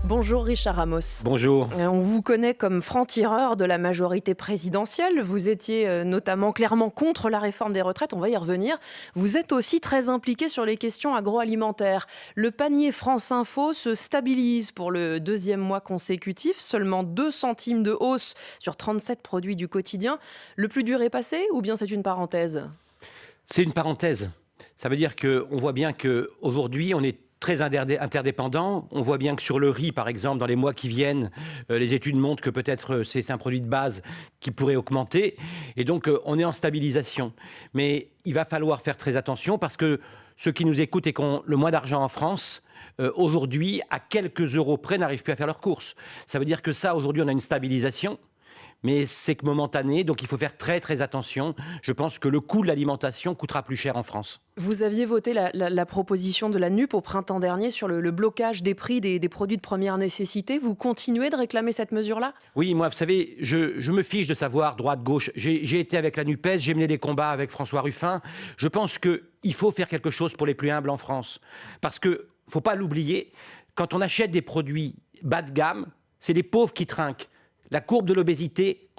Bonjour Richard Ramos. Bonjour. On vous connaît comme franc-tireur de la majorité présidentielle. Vous étiez notamment clairement contre la réforme des retraites, on va y revenir. Vous êtes aussi très impliqué sur les questions agroalimentaires. Le panier France Info se stabilise pour le deuxième mois consécutif. Seulement 2 centimes de hausse sur 37 produits du quotidien. Le plus dur est passé ou bien c'est une parenthèse ? C'est une parenthèse. Ça veut dire qu'on voit bien qu'aujourd'hui, on est très interdépendants. On voit bien que sur le riz, par exemple, dans les mois qui viennent, les études montrent que peut-être c'est un produit de base qui pourrait augmenter. Et donc, on est en stabilisation. Mais il va falloir faire très attention parce que ceux qui nous écoutent et qui ont le moins d'argent en France, aujourd'hui, à quelques euros près, n'arrivent plus à faire leurs courses. Ça veut dire que ça, aujourd'hui, on a une stabilisation. Mais c'est que momentané, donc il faut faire très très attention. Je pense que le coût de l'alimentation coûtera plus cher en France. Vous aviez voté la proposition de la NUP au printemps dernier sur le blocage des prix des produits de première nécessité. Vous continuez de réclamer cette mesure-là ? Oui, moi, vous savez, je me fiche de savoir droite-gauche. J'ai été avec la NUPES, j'ai mené des combats avec François Ruffin. Je pense qu'il faut faire quelque chose pour les plus humbles en France. Parce qu'il ne faut pas l'oublier, quand on achète des produits bas de gamme, c'est les pauvres qui trinquent. La courbe de l'obésité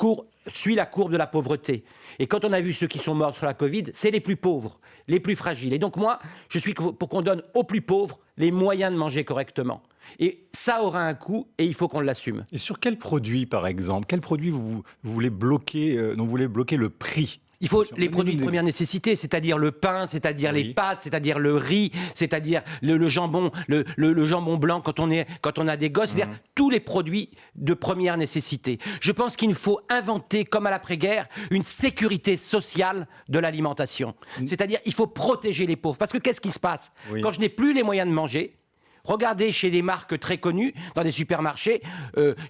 suit la courbe de la pauvreté. Et quand on a vu ceux qui sont morts sur la Covid, c'est les plus pauvres, les plus fragiles. Et donc moi, je suis pour qu'on donne aux plus pauvres les moyens de manger correctement. Et ça aura un coût et il faut qu'on l'assume. Et sur quel produit, par exemple, quel produit vous voulez bloquer, dont vous voulez bloquer le prix ? Il faut les produits de première nécessité, c'est-à-dire le pain, c'est-à-dire les pâtes, c'est-à-dire le riz, c'est-à-dire le jambon, le jambon blanc quand on a des gosses, c'est-à-dire tous les produits de première nécessité. Je pense qu'il faut inventer, comme à l'après-guerre, une sécurité sociale de l'alimentation. C'est-à-dire il faut protéger les pauvres. Parce que qu'est-ce qui se passe ? Quand je n'ai plus les moyens de manger, regardez chez des marques très connues, dans des supermarchés,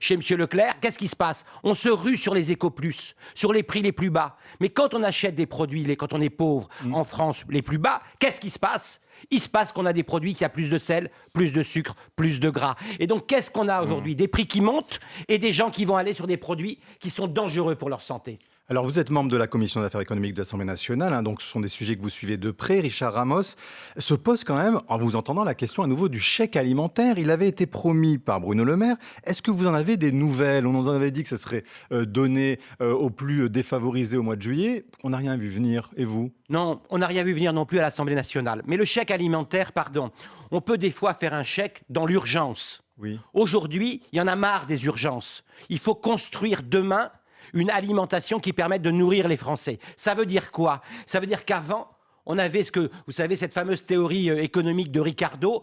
chez M. Leclerc, qu'est-ce qui se passe ? On se rue sur les éco-plus, sur les prix les plus bas. Mais quand on achète des produits, quand on est pauvre en France, les plus bas, qu'est-ce qui se passe ? Il se passe qu'on a des produits qui ont plus de sel, plus de sucre, plus de gras. Et donc, qu'est-ce qu'on a aujourd'hui ? Des prix qui montent et des gens qui vont aller sur des produits qui sont dangereux pour leur santé. Alors, vous êtes membre de la Commission des affaires économiques de l'Assemblée nationale, donc ce sont des sujets que vous suivez de près. Richard Ramos se pose quand même, en vous entendant, la question à nouveau du chèque alimentaire. Il avait été promis par Bruno Le Maire. Est-ce que vous en avez des nouvelles ? On nous en avait dit que ce serait donné aux plus défavorisés au mois de juillet. On n'a rien vu venir. Et vous ? Non, on n'a rien vu venir non plus à l'Assemblée nationale. Mais le chèque alimentaire, on peut des fois faire un chèque dans l'urgence. Oui. Aujourd'hui, il y en a marre des urgences. Il faut construire demain une alimentation qui permette de nourrir les Français. Ça veut dire quoi ? Ça veut dire qu'avant, on avait vous savez, cette fameuse théorie économique de Ricardo.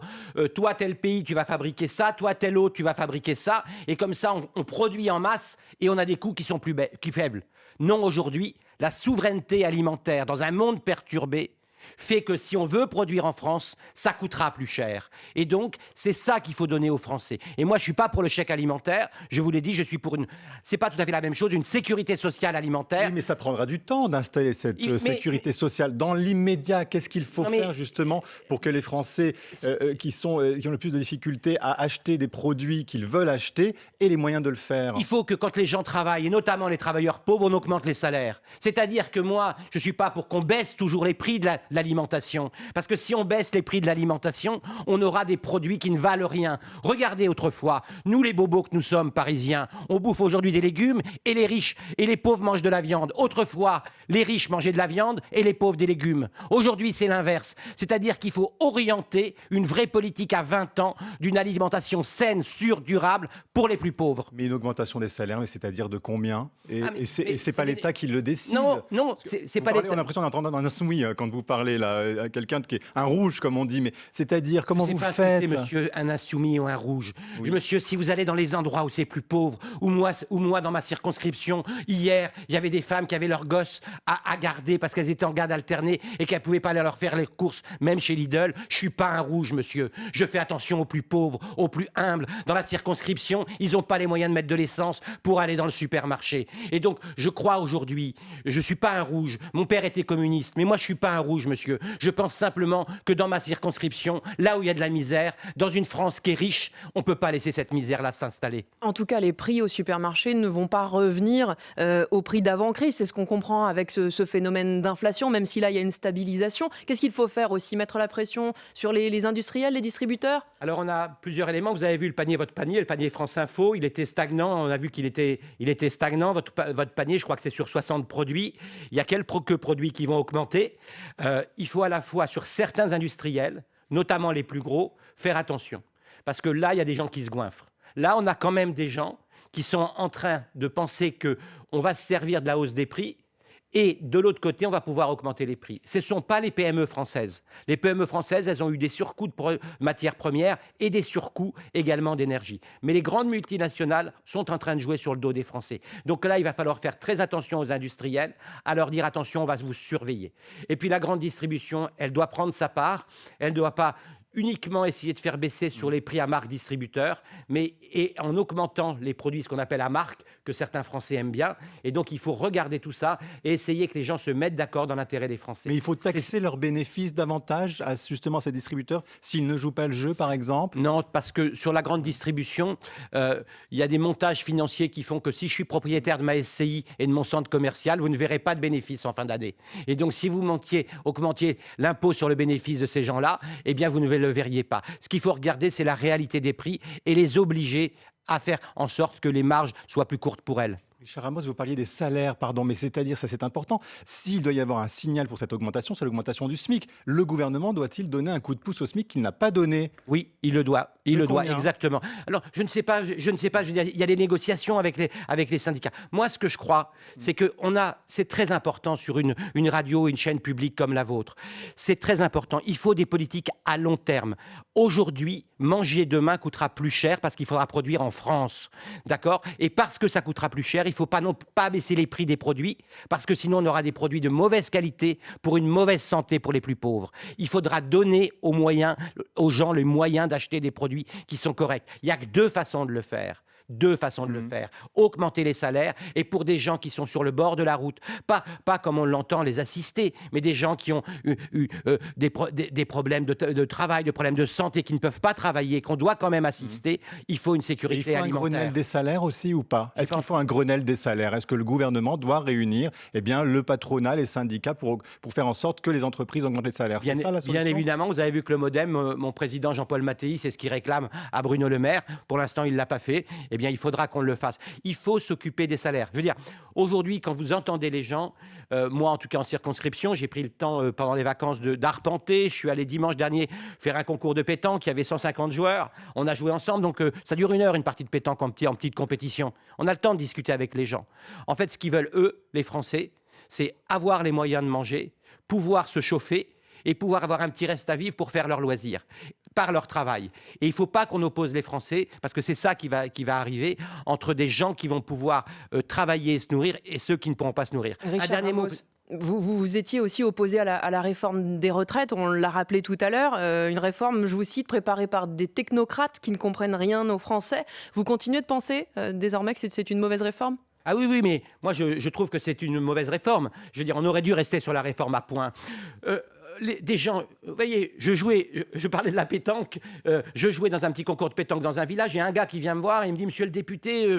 Toi, tel pays, tu vas fabriquer ça. Toi, tel autre, tu vas fabriquer ça. Et comme ça, on produit en masse et on a des coûts qui sont plus faibles. Non, aujourd'hui, la souveraineté alimentaire dans un monde perturbé fait que si on veut produire en France, ça coûtera plus cher. Et donc, c'est ça qu'il faut donner aux Français. Et moi, je ne suis pas pour le chèque alimentaire. Je vous l'ai dit, je suis pour c'est pas tout à fait la même chose, une sécurité sociale alimentaire. Oui, mais ça prendra du temps d'installer cette sécurité sociale. Dans l'immédiat, qu'est-ce qu'il faut faire justement pour que les Français qui ont le plus de difficultés à acheter des produits qu'ils veulent acheter aient les moyens de le faire ? Il faut que quand les gens travaillent, et notamment les travailleurs pauvres, on augmente les salaires. C'est-à-dire que moi, je ne suis pas pour qu'on baisse toujours les prix de l'alimentation. Parce que si on baisse les prix de l'alimentation, on aura des produits qui ne valent rien. Regardez autrefois, nous les bobos que nous sommes parisiens, on bouffe aujourd'hui des légumes et les riches et les pauvres mangent de la viande. Autrefois, les riches mangeaient de la viande et les pauvres des légumes. Aujourd'hui, c'est l'inverse. C'est-à-dire qu'il faut orienter une vraie politique à 20 ans d'une alimentation saine, sûre, durable pour les plus pauvres. Mais une augmentation des salaires, mais c'est-à-dire de combien ? Et c'est pas l'État qui le décide. Non, c'est pas l'État. On a l'impression d'entendre un insoumis quand vous parlez là, à quelqu'un qui est un rouge, comme on dit. Mais c'est-à-dire, comment vous faites ? C'est monsieur un insoumis ou un rouge. Oui. Monsieur, si vous allez dans les endroits où c'est plus pauvre, ou moi dans ma circonscription, hier, il y avait des femmes qui avaient leurs gosses à garder parce qu'elles étaient en garde alternée et qu'elles pouvaient pas aller leur faire les courses, même chez Lidl. Je suis pas un rouge, monsieur. Je fais attention aux plus pauvres, aux plus humbles. Dans la circonscription, ils ont pas les moyens de mettre de l'essence pour aller dans le supermarché. Et donc, je crois aujourd'hui, je suis pas un rouge. Mon père était communiste, mais moi, je suis pas un rouge, monsieur. monsieur. Je pense simplement que dans ma circonscription, là où il y a de la misère, dans une France qui est riche, on ne peut pas laisser cette misère-là s'installer. En tout cas, les prix au supermarché ne vont pas revenir au prix d'avant-crise. C'est ce qu'on comprend avec ce phénomène d'inflation, même si là, il y a une stabilisation. Qu'est-ce qu'il faut faire aussi? Mettre la pression sur les industriels, les distributeurs? Alors, on a plusieurs éléments. Vous avez vu votre panier, le panier France Info, il était stagnant. On a vu qu'il était stagnant. Votre panier, je crois que c'est sur 60 produits. Il y a quelques produits qui vont augmenter. Il faut à la fois, sur certains industriels, notamment les plus gros, faire attention. Parce que là, il y a des gens qui se goinfrent. Là, on a quand même des gens qui sont en train de penser qu'on va se servir de la hausse des prix et de l'autre côté, on va pouvoir augmenter les prix. Ce ne sont pas les PME françaises. Les PME françaises, elles ont eu des surcoûts de matières premières et des surcoûts également d'énergie. Mais les grandes multinationales sont en train de jouer sur le dos des Français. Donc là, il va falloir faire très attention aux industriels, à leur dire attention, on va vous surveiller. Et puis la grande distribution, elle doit prendre sa part. Elle ne doit pas uniquement essayer de faire baisser sur les prix à marque distributeur, mais en augmentant les produits, ce qu'on appelle à marque, que certains Français aiment bien. Et donc, il faut regarder tout ça et essayer que les gens se mettent d'accord dans l'intérêt des Français. Mais il faut taxer leurs bénéfices davantage à justement ces distributeurs s'ils ne jouent pas le jeu, par exemple? Non, parce que sur la grande distribution, il y a des montages financiers qui font que si je suis propriétaire de ma SCI et de mon centre commercial, vous ne verrez pas de bénéfices en fin d'année. Et donc, si vous augmentiez l'impôt sur le bénéfice de ces gens-là, eh bien, vous ne le verriez pas. Ce qu'il faut regarder, c'est la réalité des prix et les obliger à faire en sorte que les marges soient plus courtes pour elles. Richard Ramos, vous parliez des salaires, pardon, mais c'est-à-dire, ça c'est important, s'il doit y avoir un signal pour cette augmentation, c'est l'augmentation du SMIC. Le gouvernement doit-il donner un coup de pouce au SMIC qu'il n'a pas donné? Oui, il le doit. Il le doit, combien? exactement. Alors, je ne sais pas, je veux dire, il y a des négociations avec les syndicats. Moi, ce que je crois, c'est que c'est très important sur une radio, une chaîne publique comme la vôtre. C'est très important. Il faut des politiques à long terme. Aujourd'hui, manger demain coûtera plus cher parce qu'il faudra produire en France. D'accord? Et parce que ça coûtera plus cher, il ne faut pas baisser les prix des produits parce que sinon, on aura des produits de mauvaise qualité pour une mauvaise santé pour les plus pauvres. Il faudra donner aux gens les moyens d'acheter des produits qui sont corrects. Il n'y a que deux façons de le faire. Augmenter les salaires et pour des gens qui sont sur le bord de la route, pas comme on l'entend les assister, mais des gens qui ont eu des problèmes de travail, des problèmes de santé, qui ne peuvent pas travailler, qu'on doit quand même assister. Il faut une sécurité alimentaire. Il faut un Grenelle des salaires aussi ou pas? Est-ce qu'il faut un Grenelle des salaires? Est-ce que le gouvernement doit réunir le patronat, les syndicats pour faire en sorte que les entreprises augmentent les salaires? C'est ça la solution? Bien évidemment, vous avez vu que le MoDem, mon président Jean-Paul Mattei, c'est ce qu'il réclame à Bruno Le Maire. Pour l'instant, il ne l'a pas fait. Eh bien, il faudra qu'on le fasse. Il faut s'occuper des salaires. Je veux dire, aujourd'hui, quand vous entendez les gens, moi, en tout cas en circonscription, j'ai pris le temps pendant les vacances d'arpenter. Je suis allé dimanche dernier faire un concours de pétanque. Il y avait 150 joueurs. On a joué ensemble. Donc, ça dure 1 heure, une partie de pétanque en petite compétition. On a le temps de discuter avec les gens. En fait, ce qu'ils veulent, eux, les Français, c'est avoir les moyens de manger, pouvoir se chauffer et pouvoir avoir un petit reste à vivre pour faire leurs loisirs, par leur travail. Et il ne faut pas qu'on oppose les Français, parce que c'est ça qui va arriver, entre des gens qui vont pouvoir travailler et se nourrir et ceux qui ne pourront pas se nourrir. Richard Ramos, vous étiez aussi opposé à la réforme des retraites, on l'a rappelé tout à l'heure, une réforme, je vous cite, préparée par des technocrates qui ne comprennent rien aux Français. Vous continuez de penser désormais que c'est une mauvaise réforme ? Ah oui, mais moi je trouve que c'est une mauvaise réforme. Je veux dire, on aurait dû rester sur la réforme à point. Des gens, vous voyez, je parlais de la pétanque, je jouais dans un petit concours de pétanque dans un village, et un gars qui vient me voir et il me dit: monsieur le député,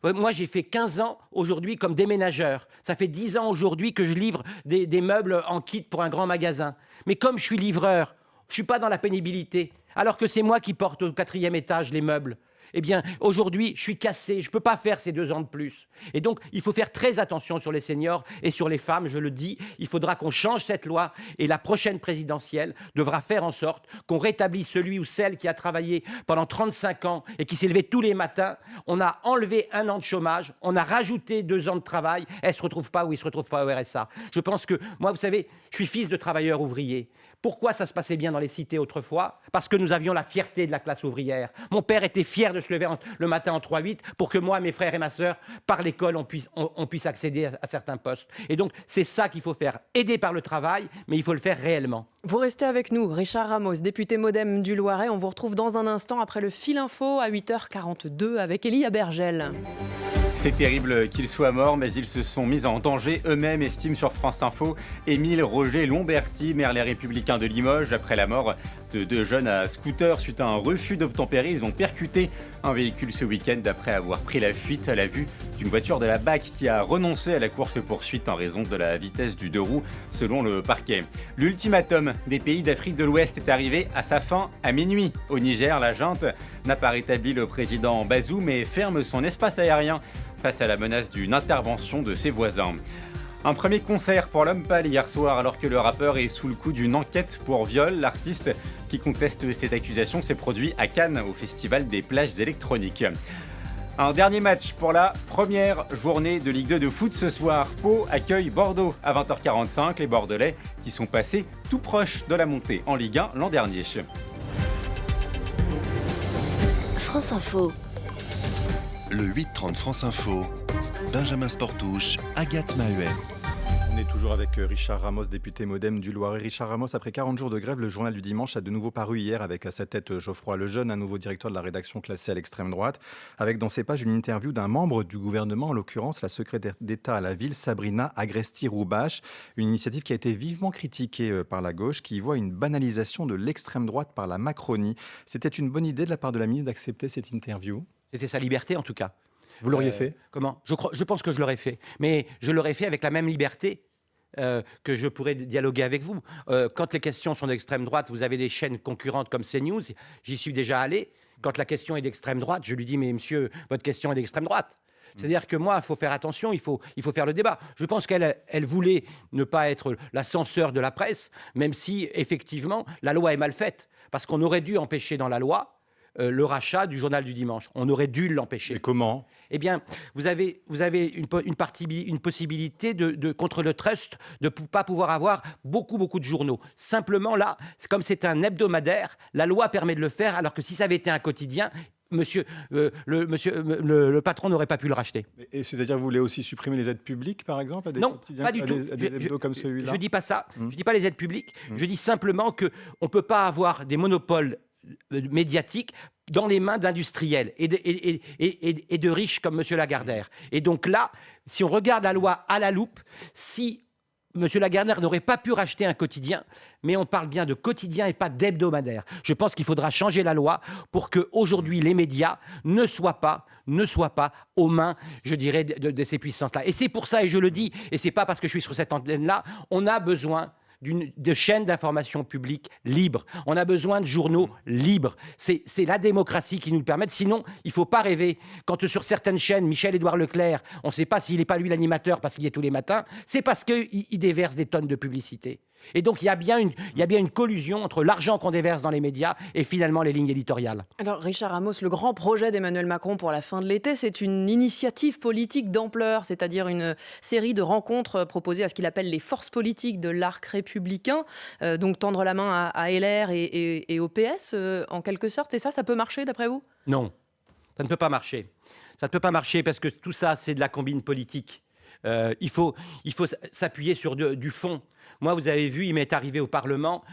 moi j'ai fait 15 ans aujourd'hui comme déménageur, ça fait 10 ans aujourd'hui que je livre des meubles en kit pour un grand magasin, mais comme je suis livreur, je ne suis pas dans la pénibilité, alors que c'est moi qui porte au 4e étage les meubles. Eh bien, aujourd'hui, je suis cassé, je ne peux pas faire ces 2 ans de plus. Et donc, il faut faire très attention sur les seniors et sur les femmes, je le dis. Il faudra qu'on change cette loi et la prochaine présidentielle devra faire en sorte qu'on rétablisse celui ou celle qui a travaillé pendant 35 ans et qui s'est levé tous les matins. On a enlevé 1 an de chômage, on a rajouté 2 ans de travail. Elle ne se retrouve pas ou il ne se retrouve pas au RSA. Je pense que, moi, vous savez, je suis fils de travailleurs ouvriers. Pourquoi ça se passait bien dans les cités autrefois? Parce que nous avions la fierté de la classe ouvrière. Mon père était fier de se lever le matin en 3-8 pour que moi, mes frères et ma sœur, par l'école, on puisse accéder à certains postes. Et donc, c'est ça qu'il faut faire, aider par le travail, mais il faut le faire réellement. Vous restez avec nous, Richard Ramos, député MoDem du Loiret. On vous retrouve dans un instant après le Fil Info à 8h42 avec Elia Bergel. C'est terrible qu'ils soient morts, mais ils se sont mis en danger eux-mêmes, estime sur France Info Émile Roger Lomberti, maire Les Républicains de Limoges. Après la mort de 2 jeunes à scooter suite à un refus d'obtempérer, ils ont percuté un véhicule ce week-end après avoir pris la fuite à la vue d'une voiture de la BAC qui a renoncé à la course-poursuite en raison de la vitesse du 2 roues, selon le parquet. L'ultimatum des pays d'Afrique de l'Ouest est arrivé à sa fin à minuit. Au Niger, la junte n'a pas rétabli le président Bazoum mais ferme son espace aérien face à la menace d'une intervention de ses voisins. Un premier concert pour l'homme pâle hier soir alors que le rappeur est sous le coup d'une enquête pour viol. L'artiste qui conteste cette accusation s'est produit à Cannes au festival des plages électroniques. Un dernier match pour la première journée de Ligue 2 de foot ce soir. Pau accueille Bordeaux à 20h45. Les Bordelais qui sont passés tout proches de la montée en Ligue 1 l'an dernier. France Info. Le 8-30 France Info, Benjamin Sportouche, Agathe Maheuet. On est toujours avec Richard Ramos, député MoDem du Loiret. Richard Ramos, après 40 jours de grève, le journal du dimanche a de nouveau paru hier avec à sa tête Geoffroy Lejeune, un nouveau directeur de la rédaction classé à l'extrême droite, avec dans ses pages une interview d'un membre du gouvernement, en l'occurrence la secrétaire d'État à la ville, Sabrina Agresti-Roubache. Une initiative qui a été vivement critiquée par la gauche, qui y voit une banalisation de l'extrême droite par la Macronie. C'était une bonne idée de la part de la ministre d'accepter cette interview ? C'était sa liberté en tout cas. Vous l'auriez fait ? Comment ? Je pense que je l'aurais fait. Mais je l'aurais fait avec la même liberté que je pourrais dialoguer avec vous. Quand les questions sont d'extrême droite, vous avez des chaînes concurrentes comme CNews. J'y suis déjà allé. Quand la question est d'extrême droite, je lui dis « Mais monsieur, votre question est d'extrême droite ». C'est-à-dire que moi, il faut faire attention, il faut faire le débat. Je pense qu'elle voulait ne pas être la censeur de la presse, même si, effectivement, la loi est mal faite. Parce qu'on aurait dû empêcher dans la loi le rachat du journal du dimanche. On aurait dû l'empêcher. Mais comment ? Eh bien, vous avez une possibilité contre le trust de ne pas pouvoir avoir beaucoup de journaux. Simplement, là, comme c'est un hebdomadaire, la loi permet de le faire, alors que si ça avait été un quotidien, le patron n'aurait pas pu le racheter. Et c'est-à-dire que vous voulez aussi supprimer les aides publiques, par exemple, à des non, quotidiens, pas du tout. à des hebdos comme celui-là ? Je ne dis pas ça. Je ne dis pas les aides publiques. Je dis simplement qu'on ne peut pas avoir des monopoles médiatiques dans les mains d'industriels et de riches comme M. Lagardère. Et donc là, si on regarde la loi à la loupe, si M. Lagardère n'aurait pas pu racheter un quotidien, mais on parle bien de quotidien et pas d'hebdomadaire. Je pense qu'il faudra changer la loi pour qu'aujourd'hui les médias ne soient pas aux mains, je dirais, de ces puissances-là. Et c'est pour ça, et je le dis, et c'est pas parce que je suis sur cette antenne-là, on a besoin de chaînes d'information publique libres. On a besoin de journaux libres. C'est la démocratie qui nous le permet. Sinon, il ne faut pas rêver. Quand sur certaines chaînes, Michel-Édouard Leclerc, on ne sait pas s'il n'est pas lui l'animateur parce qu'il y est tous les matins, c'est parce qu'il déverse des tonnes de publicité. Et donc, il y a bien une collusion entre l'argent qu'on déverse dans les médias et finalement les lignes éditoriales. Alors, Richard Ramos, le grand projet d'Emmanuel Macron pour la fin de l'été, c'est une initiative politique d'ampleur, c'est-à-dire une série de rencontres proposées à ce qu'il appelle les forces politiques de l'arc républicain, donc tendre la main à LR et au PS, en quelque sorte. Et ça peut marcher, d'après vous ? Non, ça ne peut pas marcher. Ça ne peut pas marcher parce que tout ça, c'est de la combine politique. Il faut s'appuyer sur du fond. Moi, vous avez vu, il m'est arrivé au Parlement,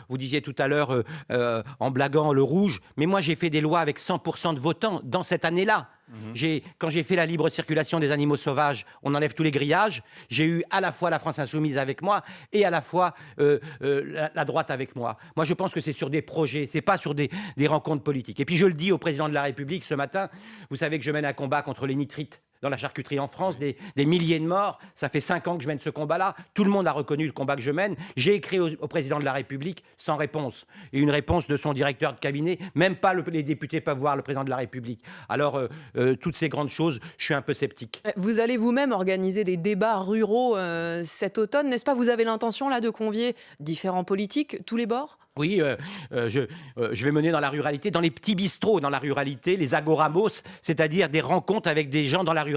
vous disiez tout à l'heure, en blaguant, le rouge, mais moi, j'ai fait des lois avec 100% de votants dans cette année-là. Quand j'ai fait la libre circulation des animaux sauvages, on enlève tous les grillages, j'ai eu à la fois la France Insoumise avec moi et à la fois la droite avec moi. Moi, je pense que c'est sur des projets, c'est pas sur des rencontres politiques. Et puis, je le dis au président de la République ce matin, vous savez que je mène un combat contre les nitrites dans la charcuterie en France, des milliers de morts. Ça fait 5 ans que je mène ce combat-là. Tout le monde a reconnu le combat que je mène. J'ai écrit au président de la République sans réponse. Et une réponse de son directeur de cabinet. Même pas les députés peuvent voir le président de la République. Alors, toutes ces grandes choses, je suis un peu sceptique. Vous allez vous-même organiser des débats ruraux cet automne, n'est-ce pas ? Vous avez l'intention là de convier différents politiques, tous les bords ? Oui, je vais mener dans la ruralité, dans les petits bistrots dans la ruralité, les agoramos, c'est-à-dire des rencontres avec des gens dans la ruralité.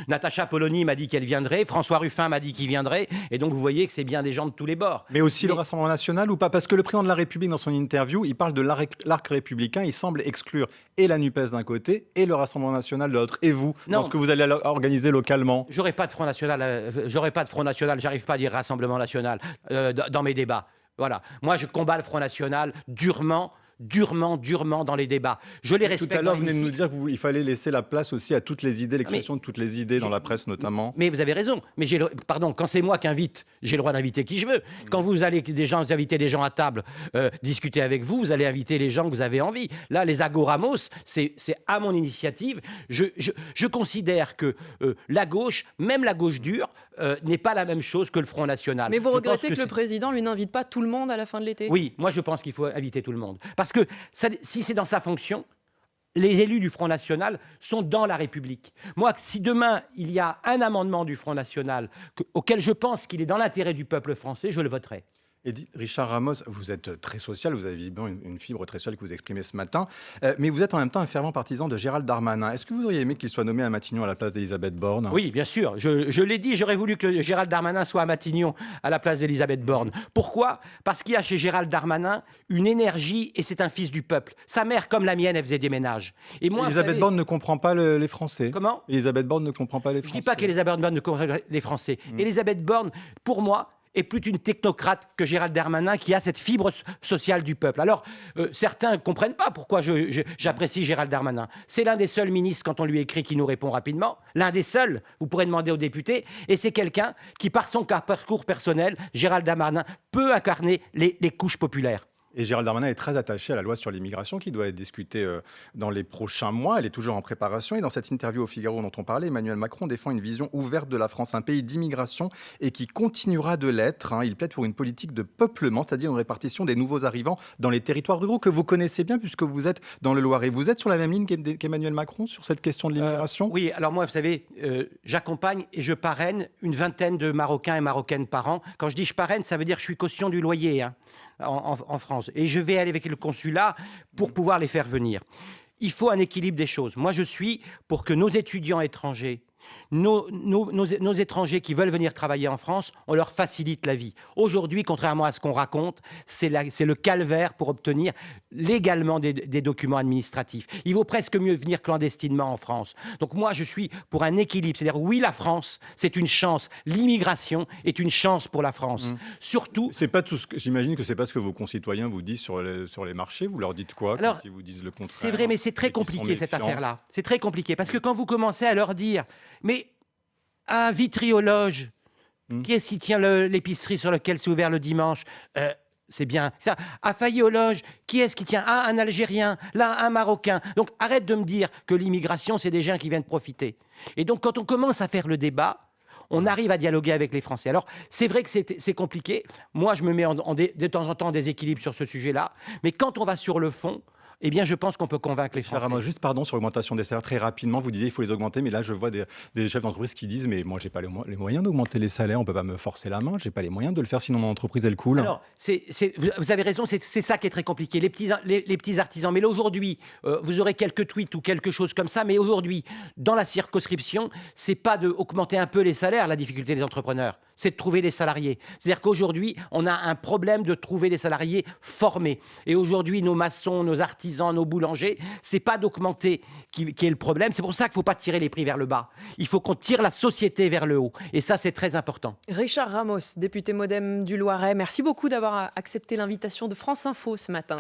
Natacha Polony m'a dit qu'elle viendrait, François Ruffin m'a dit qu'il viendrait, et donc vous voyez que c'est bien des gens de tous les bords. Mais aussi le Rassemblement national ou pas ? Parce que le président de la République, dans son interview, il parle de l'arc républicain, il semble exclure et la NUPES d'un côté et le Rassemblement national de l'autre. Et vous, dans ce que vous allez organiser localement ? J'aurais pas de Front National, j'arrive pas à dire Rassemblement national dans mes débats. Voilà. Moi, je combats le Front National durement durement dans les débats. Je les respecte. Tout à l'heure, vous dans venez de nous l'hémicycle. dire qu'il fallait laisser la place aussi à toutes les idées, l'expression de toutes les idées dans la presse notamment. Mais vous avez raison. Mais pardon, quand c'est moi qui invite, j'ai le droit d'inviter qui je veux. Quand vous allez vous invitez des gens à table, discuter avec vous, vous allez inviter les gens que vous avez envie. Là, les agoramos, c'est à mon initiative. Je considère que la gauche, même la gauche dure, n'est pas la même chose que le Front National. Mais vous Je regrettez pense que le président, lui, n'invite pas tout le monde à la fin de l'été? Oui, moi je pense qu'il faut inviter tout le monde. Parce que si c'est dans sa fonction, les élus du Front National sont dans la République. Moi, si demain, il y a un amendement du Front National auquel je pense qu'il est dans l'intérêt du peuple français, je le voterai. Et Richard Ramos, vous êtes très social, vous avez évidemment une fibre très sociale que vous exprimez ce matin, mais vous êtes en même temps un fervent partisan de Gérald Darmanin. Est-ce que vous auriez aimé qu'il soit nommé à Matignon à la place d'Elisabeth Borne? Oui, bien sûr. Je l'ai dit, j'aurais voulu que Gérald Darmanin soit à Matignon à la place d'Elisabeth Borne. Pourquoi? Parce qu'il y a chez Gérald Darmanin une énergie et c'est un fils du peuple. Sa mère, comme la mienne, elle faisait des ménages. Et moi, Elisabeth Borne ne comprend pas les Français. Comment? Elisabeth Borne ne comprend pas les Je ne Français. dis pas qu'Elisabeth Borne ne comprend pas les Français. Elisabeth Borne, pour moi, est plus une technocrate que Gérald Darmanin qui a cette fibre sociale du peuple. Alors, certains ne comprennent pas pourquoi j'apprécie Gérald Darmanin. C'est l'un des seuls ministres, quand on lui écrit, qui nous répond rapidement. L'un des seuls, vous pourrez demander aux députés. Et c'est quelqu'un qui, par son parcours personnel, Gérald Darmanin, peut incarner les couches populaires. Et Gérald Darmanin est très attaché à la loi sur l'immigration qui doit être discutée dans les prochains mois. Elle est toujours en préparation. Et dans cette interview au Figaro dont on parlait, Emmanuel Macron défend une vision ouverte de la France, un pays d'immigration et qui continuera de l'être. Il plaide pour une politique de peuplement, c'est-à-dire une répartition des nouveaux arrivants dans les territoires ruraux que vous connaissez bien puisque vous êtes dans le Loiret. Vous êtes sur la même ligne qu'Emmanuel Macron sur cette question de l'immigration? Oui, alors moi, vous savez, j'accompagne et je parraine une vingtaine de Marocains et Marocaines par an. Quand je dis je parraine, ça veut dire que je suis caution du loyer en France. Et je vais aller avec le consulat pour pouvoir les faire venir. Il faut un équilibre des choses. Moi, je suis pour que nos étudiants étrangers, nos étrangers qui veulent venir travailler en France, on leur facilite la vie. Aujourd'hui, contrairement à ce qu'on raconte, c'est le calvaire pour obtenir légalement des documents administratifs. Il vaut presque mieux venir clandestinement en France. Donc moi, je suis pour un équilibre. C'est-à-dire, oui, la France, c'est une chance. L'immigration est une chance pour la France. Surtout... J'imagine que ce n'est pas ce que vos concitoyens vous disent sur les marchés. Vous leur dites quoi quand ils vous disent le contraire? C'est vrai, mais c'est très compliqué cette affaire-là. C'est très compliqué parce que quand vous commencez à leur dire... Mais à Vitry-aux-Loges, qui est-ce qui tient l'épicerie sur laquelle c'est ouvert le dimanche? C'est bien. À Failly-aux-Loges, qui est-ce qui tient? Ah, un Algérien, là, un Marocain. Donc arrête de me dire que l'immigration, c'est des gens qui viennent profiter. Et donc quand on commence à faire le débat, on arrive à dialoguer avec les Français. Alors, c'est vrai que c'est compliqué. Moi, je me mets de temps en temps en déséquilibre sur ce sujet-là. Mais quand on va sur le fond, eh bien, je pense qu'on peut convaincre les Français. Juste, pardon, sur l'augmentation des salaires, très rapidement, vous disiez qu'il faut les augmenter, mais là, je vois des chefs d'entreprise qui disent « mais moi, je n'ai pas les moyens d'augmenter les salaires, on ne peut pas me forcer la main, je n'ai pas les moyens de le faire, sinon mon entreprise, elle coule. » Alors, vous avez raison, c'est ça qui est très compliqué, les petits artisans. Mais là, aujourd'hui, vous aurez quelques tweets ou quelque chose comme ça, mais aujourd'hui, dans la circonscription, c'est pas d'augmenter un peu les salaires, la difficulté des entrepreneurs, c'est de trouver des salariés. C'est-à-dire qu'aujourd'hui, on a un problème de trouver des salariés formés. Et aujourd'hui, nos maçons, nos artisans, nos boulangers, c'est pas d'augmenter qui est le problème. C'est pour ça qu'il ne faut pas tirer les prix vers le bas. Il faut qu'on tire la société vers le haut. Et ça, c'est très important. Richard Ramos, député MoDem du Loiret, merci beaucoup d'avoir accepté l'invitation de France Info ce matin.